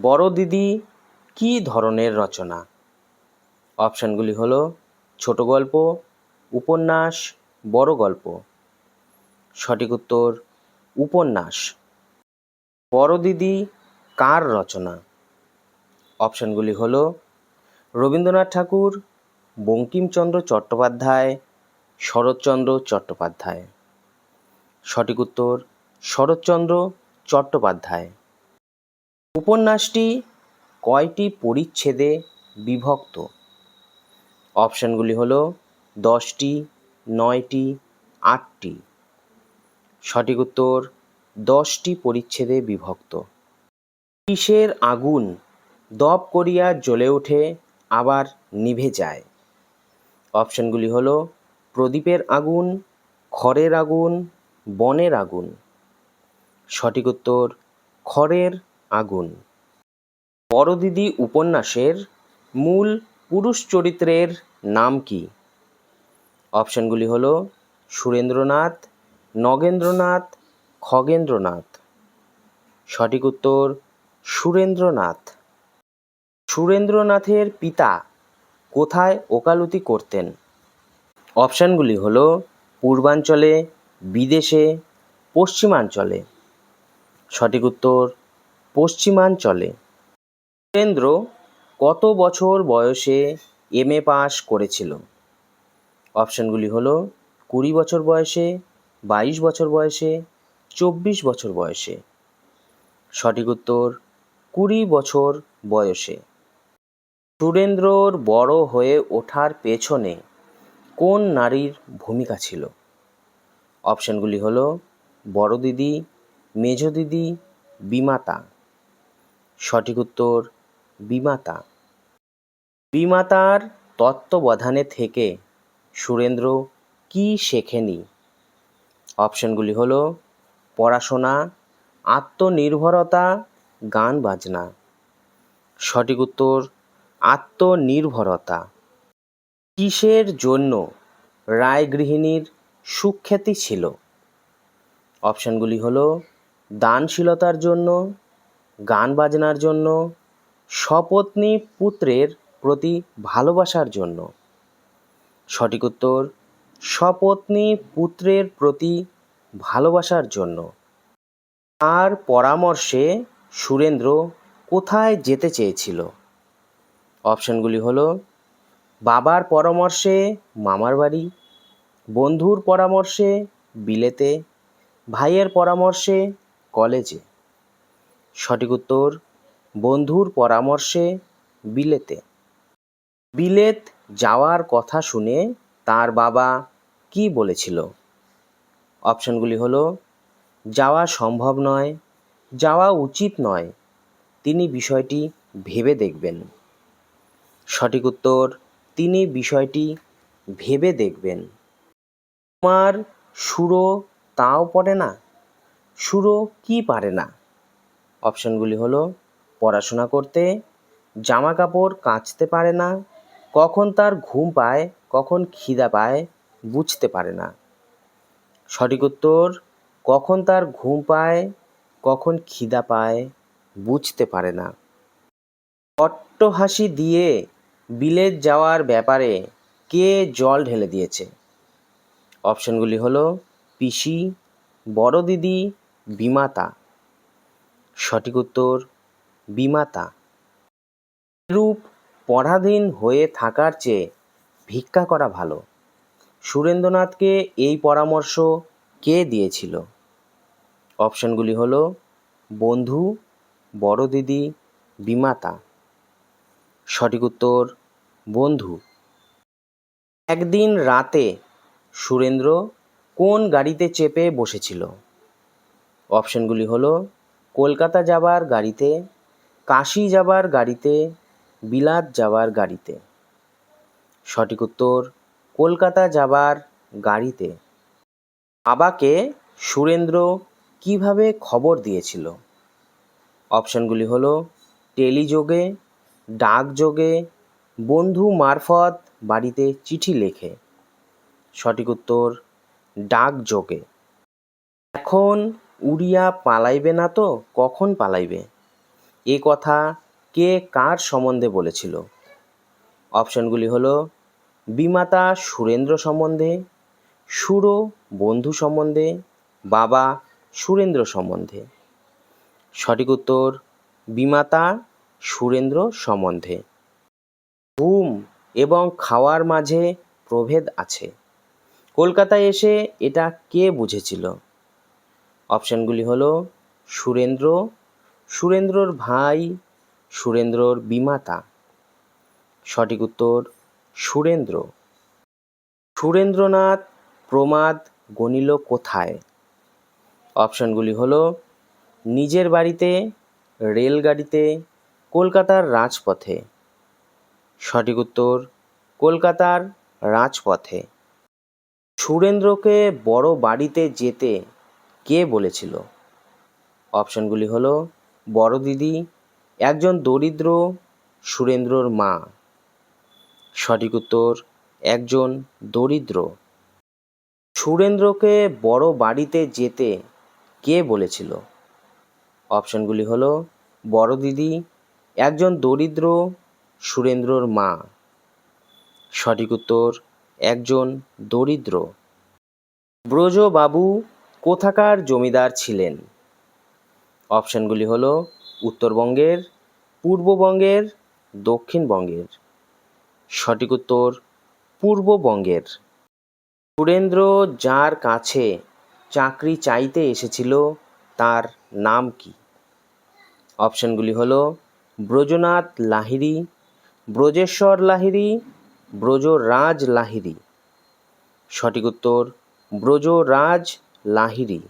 বড় দিদি কী ধরনের রচনা? অপশানগুলি হলো ছোট গল্প, উপন্যাস, বড় গল্প। সঠিক উত্তর উপন্যাস। বড় দিদি কার রচনা? অপশানগুলি হলো রবীন্দ্রনাথ ঠাকুর, বঙ্কিমচন্দ্র চট্টোপাধ্যায়, শরৎচন্দ্র চট্টোপাধ্যায়। সঠিক উত্তর শরৎচন্দ্র চট্টোপাধ্যায়। উপন্যাসটি কয়টি পরিচ্ছেদে বিভক্ত? অপশানগুলি হলো 10টি, 9টি, 8টি। সঠিক উত্তর 10টি পরিচ্ছেদে বিভক্ত। কিসের আগুন দপ করিয়া জ্বলে ওঠে আবার নিভে যায়? অপশানগুলি হলো প্রদীপের আগুন, খড়ের আগুন, বনের আগুন। সঠিক উত্তর খড়ের আগুন। বড় দিদি উপন্যাসের মূল পুরুষ চরিত্রের নাম কি? অপশানগুলি হলো সুরেন্দ্রনাথ, নগেন্দ্রনাথ, খগেন্দ্রনাথ। সঠিক উত্তর সুরেন্দ্রনাথ। সুরেন্দ্রনাথের পিতা কোথায় ওকালতি করতেন? অপশানগুলি হলো পূর্বাঞ্চলে, বিদেশে, পশ্চিমাঞ্চলে। সঠিক উত্তর পশ্চিমাঞ্চলে। সুরেন্দ্র কত বছর বয়সে এমএ পাস করেছিল? অপশানগুলি হলো 20 বছর বয়সে, 22 বছর বয়সে, 24 বছর বয়সে। সঠিক উত্তর 20 বছর বয়সে। সুরেন্দ্রর বড় হয়ে ওঠার পেছনে কোন নারীর ভূমিকা ছিল? অপশানগুলি হলো বড় দিদি, মেজ দিদি, বিমাতা। সঠিক উত্তর বিমাতা। বিমাতার তত্ত্বাবধানে থেকে সুরেন্দ্র কি শেখেনি? অপশানগুলি হলো পড়াশোনা, আত্মনির্ভরতা, গান বাজনা। সঠিক উত্তর আত্মনির্ভরতা। কিসের জন্য রায়গৃহিণীর সুখ্যাতি ছিল? অপশানগুলি হলো দানশীলতার জন্য, গান বাজনার জন্য, সপত্নী পুত্রের প্রতি ভালোবাসার জন্য। সঠিক উত্তর সপত্নী পুত্রের প্রতি ভালোবাসার জন্য। তার পরামর্শে সুরেন্দ্র কোথায় যেতে চেয়েছিল? অপশানগুলি হলো বাবার পরামর্শে মামার বাড়ি, বন্ধুর পরামর্শে বিলেতে, ভাইয়ের পরামর্শে কলেজে। সঠিক উত্তর বন্ধুর পরামর্শে বিলেতে। বিলেত যাওয়ার কথা শুনে তার বাবা কি বলেছিল? অপশানগুলি হলো যাওয়া সম্ভব নয়, যাওয়া উচিত নয়, তিনি বিষয়টি ভেবে দেখবেন। সঠিক উত্তর তিনি বিষয়টি ভেবে দেখবেন। তোমার সুরো তাও পড়ে না, সুরো কি পারে না? অপশানগুলি হলো পড়াশোনা করতে, জামা কাপড় কাচতে পারে না, কখন তার ঘুম পায়, কখন খিদা পায় বুঝতে পারে না। সঠিক উত্তর কখন তার ঘুম পায়, কখন খিদা পায় বুঝতে পারে না। অট্টহাসি দিয়ে বিলেত যাওয়ার ব্যাপারে কে জল ঢেলে দিয়েছে? অপশানগুলি হলো পিসি, বড় দিদি, বিমাতা। সঠিক উত্তর বিমাতা। এরূপ পরাধীন হয়ে থাকার চেয়ে ভিক্ষা করা ভালো, সুরেন্দ্রনাথকে এই পরামর্শ কে দিয়েছিল? অপশানগুলি হলো বন্ধু, বড় দিদি, বিমাতা। সঠিক উত্তর বন্ধু। একদিন রাতে সুরেন্দ্র কোন গাড়িতে চেপে বসেছিল? অপশানগুলি হলো কলকাতা যাবার গাড়িতে, কাশী যাবার গাড়িতে, বিলাত যাবার গাড়িতে। সঠিক উত্তর কলকাতা যাবার গাড়িতে। বাবাকে সুরেন্দ্র কিভাবে খবর দিয়েছিল? অপশানগুলি হলো টেলিযোগে, ডাকযোগে, বন্ধু মারফত বাড়িতে চিঠি লেখে। সঠিক উত্তর ডাকযোগে। এখন উড়িয়া পালাইবে না তো কখন পালাইবে? এ কথা কে কার সম্বন্ধে বলেছিল? অপশনগুলি হলো বিমাতা সুরেন্দ্র সম্বন্ধে, সুরো বন্ধু সম্বন্ধে, বাবা সুরেন্দ্র সম্বন্ধে। সঠিক উত্তর বিমাতা সুরেন্দ্র সম্বন্ধে। ঘুম এবং খাওয়ার মাঝে প্রভেদ আছে, কলকাতায় এসে এটা কে বুঝেছিল? অপশনগুলি হলো সুরেন্দ্র, সুরেন্দ্রর ভাই, সুরেন্দ্রর বিমাতা। সঠিক উত্তর সুরেন্দ্র। সুরেন্দ্রনাথ প্রমাদ গনিল কোথায়? অপশনগুলি হলো নিজের বাড়িতে, রেলগাড়িতে, কলকাতার রাজপথে। সঠিক উত্তর কলকাতার রাজপথে। সুরেন্দ্রকে বড় বাড়িতে যেতে কে বলেছিল? অপশনগুলি হলো বড় দিদি, একজন দরিদ্র, সুরেন্দ্রর মা। সঠিক উত্তর একজন দরিদ্র। সুরেন্দ্রকে বড় বাড়িতে যেতে কে বলেছিল? অপশনগুলি হলো বড় দিদি, একজন দরিদ্র, সুরেন্দ্রর মা। সঠিক উত্তর একজন দরিদ্র। ব্রজবাবু কোথাকার জমিদার ছিলেন? অপশনগুলি হলো উত্তরবঙ্গের, পূর্ববঙ্গের, দক্ষিণবঙ্গের। সঠিক উত্তর পূর্ববঙ্গের। সুরেন্দ্র যার কাছে চাকরি চাইতে এসেছিল তার নাম কি? অপশনগুলি হলো ব্রজনাথ লাহিড়ী, ব্রজেশ্বর লাহিড়ী, ব্রজরাজ লাহিড়ী। সঠিক উত্তর ব্রজরাজ লাহিড়ী।